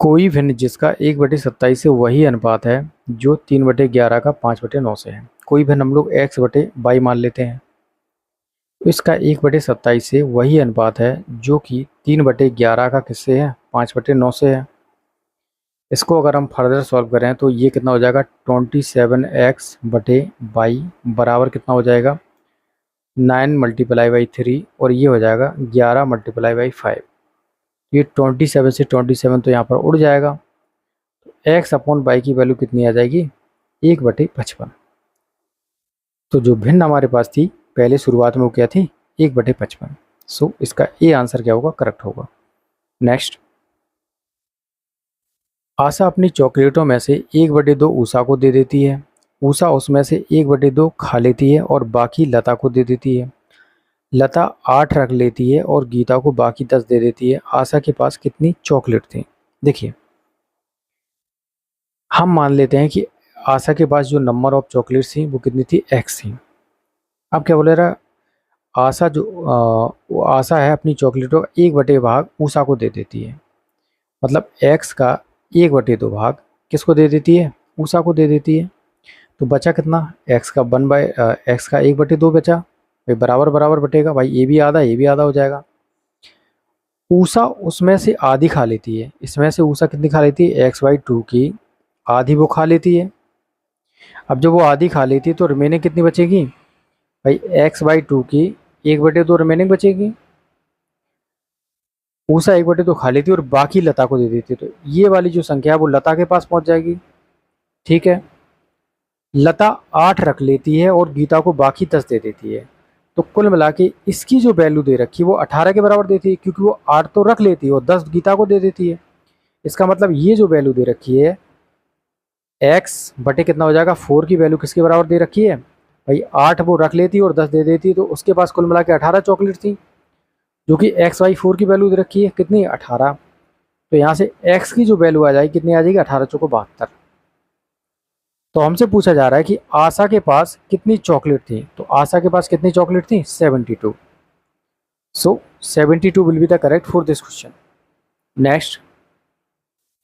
कोई भिन्न जिसका 1/27 से वही अनुपात है जो 3/11 का 5/9 से है। कोई भिन्न हम लोग x/y मान लेते हैं। तो इसका 1/27 से वही अनुपात है जो कि 3/11 का किससे है, 5/9 से है। इसको अगर हम फर्दर सॉल्व करें तो ये कितना हो जाएगा, 27x/y बराबर कितना हो जाएगा, 9 × 3 और ये हो जाएगा 11 × 5। ये 27 से 27 तो यहाँ पर उड़ जाएगा। x/y की वैल्यू कितनी आ जाएगी, 1/55। तो जो भिन्न हमारे पास थी पहले शुरुआत में वो क्या थी, 1/55। सो इसका ए आंसर क्या होगा, करेक्ट होगा। नेक्स्ट, आशा अपनी चॉकलेटों में से 1/2 उषा को दे देती है। उषा उसमें से 1/2 खा लेती है और बाकी लता को दे देती है। लता 8 रख लेती है और गीता को बाकी 10 दे देती है। आशा के पास कितनी चॉकलेट थी। देखिए, हम मान लेते हैं कि आशा के पास जो नंबर ऑफ चॉकलेट्स थी वो कितनी थी, x थी। अब क्या बोले रहा, आशा वो आशा है अपनी चॉकलेटों का 1/2 भाग उषा को दे देती है। मतलब x का 1/2 भाग किसको दे देती है, उषा को दे देती है। तो बचा कितना, x का 1/2 बचा। भाई बराबर बराबर बटेगा, भाई ये भी आधा हो जाएगा। उषा उसमें से आधी खा लेती है। इसमें से उषा कितनी खा लेती है, x/2 की आधी वो खा लेती है। अब जब वो आधी खा लेती है तो रिमेनिंग कितनी बचेगी, भाई x/2 की 1/2 रिमेनिंग बचेगी। उषा 1/2 खा लेती है और बाकी लता को दे देती है। तो ये वाली जो संख्या है वो लता के पास पहुंच जाएगी। ठीक है, लता 8 रख लेती है और गीता को बाकी 10 दे देती है। तो कुल मिला के इसकी जो वैल्यू दे रखी है वो 18 के बराबर देती है, क्योंकि वो 8 तो रख लेती है और 10 गीता को दे देती है। इसका मतलब ये जो वैल्यू दे रखी है x बटे कितना हो जाएगा, 4 की वैल्यू किसके बराबर दे रखी है, भाई 8 वो रख लेती है और 10 दे देती है। तो उसके पास कुल मिला के 18 चॉकलेट थी, जो कि x/4 की वैल्यू दे रखी है कितनी, 18। तो यहाँ से x की जो वैल्यू आ जाएगी कितनी आ जाएगी, 18 चौको 72। तो हमसे पूछा जा रहा है कि आशा के पास कितनी चॉकलेट थी। तो आशा के पास कितनी चॉकलेट थी, 72। सो 72 will be the correct for this question. Next,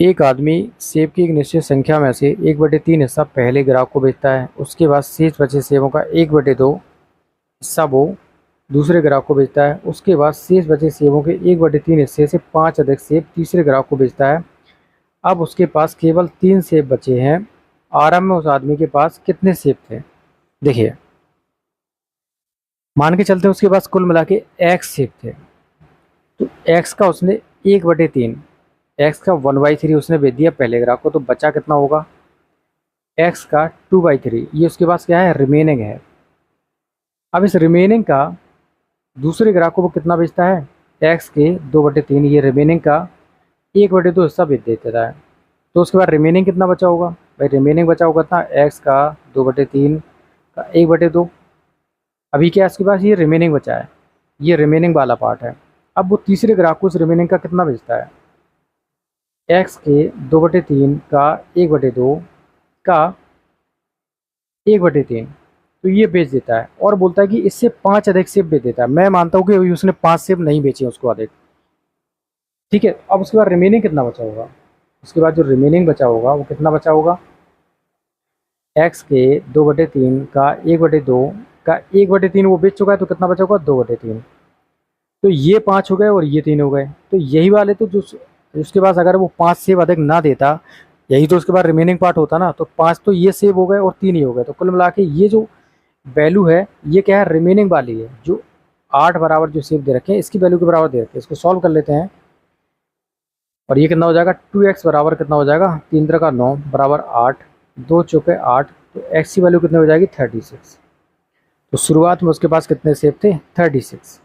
एक आदमी सेब की एक निश्चित संख्या में से 1/3 हिस्सा पहले ग्राहक को बेचता है। उसके बाद शेष बचे सेबों का 1/2 हिस्सा वो दूसरे ग्राहक को बेचता है। उसके बाद शेष बचे सेबों के 1/3 हिस्से से 5 अधिक सेब तीसरे ग्राहक को बेचता है। अब उसके पास केवल 3 सेब बचे हैं। आरंभ में उस आदमी के पास कितने सेब थे। देखिए, मान के चलते हैं उसके पास कुल मिला के x सेब थे। तो x का उसने 1/3, x का 1/3 उसने बेच दिया पहले ग्राहक को। तो बचा कितना होगा, x का 2/3। ये उसके पास क्या है, रिमेनिंग है। अब इस रिमेनिंग का दूसरे ग्राहक को वो कितना बेचता है, x के 2/3, ये रिमेनिंग का 1/2 हिस्सा बेच देता है। तो उसके बाद रिमेनिंग कितना बचा होगा, भाई रिमेनिंग बचा होगा कितना, x का 2/3 का 1/2। अभी क्या है उसके पास, ये रिमेनिंग बचा है, ये रिमेनिंग वाला पार्ट है। अब वो तीसरे ग्राहक को उस रिमेनिंग का कितना बेचता है, x के 2/3 का 1/2 का 1/3। तो ये बेच देता है और बोलता है कि इससे 5 अधिक सेब बेच देता है। मैं मानता हूँ कि अभी उसने 5 सेब नहीं बेचे उसको अधिक। ठीक है, अब उसके बाद रिमेनिंग कितना बचा होगा, उसके बाद जो रिमेनिंग बचा होगा वो कितना बचा होगा, x के 2/3 का 1/2 का 1/3 वो बेच चुका है। तो कितना बचा होगा, 2/3। तो ये 5 हो गए और ये 3 हो गए। तो यही वाले तो जो उसके पास अगर वो 5 सेब अधिक ना देता, यही तो उसके बाद रिमेनिंग पार्ट होता ना। तो 5 तो ये सेब हो गए और 3 ही हो गए। तो कुल मिला के ये जो वैल्यू है ये क्या है, रिमेनिंग वाली है। जो 8 बराबर जो सेब दे रखे हैं इसकी वैल्यू के बराबर दे रखे हैं। इसको सॉल्व कर लेते हैं और ये कितना हो जाएगा, 2x बराबर कितना हो जाएगा, 3 3 का 9 बराबर 8, 2 चौके 8। तो x की वैल्यू कितनी हो जाएगी, 36। तो शुरुआत में उसके पास कितने सेब थे, 36।